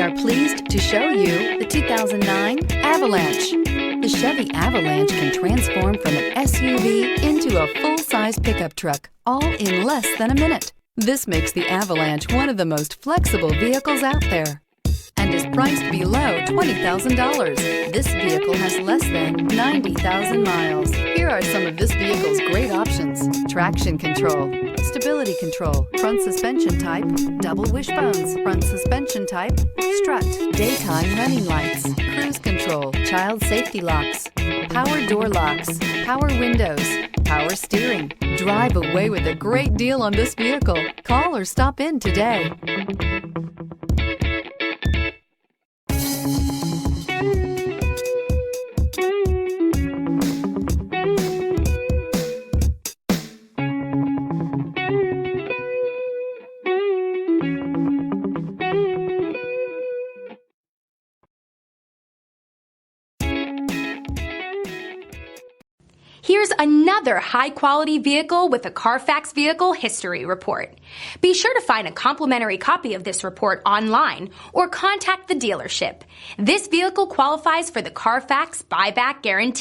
are pleased to show you the 2009 Avalanche. The Chevy Avalanche can transform from an SUV into a full-size pickup truck, all in less than a minute. This makes the Avalanche one of the most flexible vehicles out there and is priced below $20,000. This vehicle has less than 90,000 miles. Here are some of this vehicle's great options: traction control, stability control, front suspension type, double wishbones, front suspension type, strut, daytime running lights, cruise control, child safety locks, power door locks, power windows, power steering. Drive away with a great deal on this vehicle. Call or stop in today. Here's another high-quality vehicle with a Carfax Vehicle History Report. Be sure to find a complimentary copy of this report online or contact the dealership. This vehicle qualifies for the Carfax Buyback Guarantee.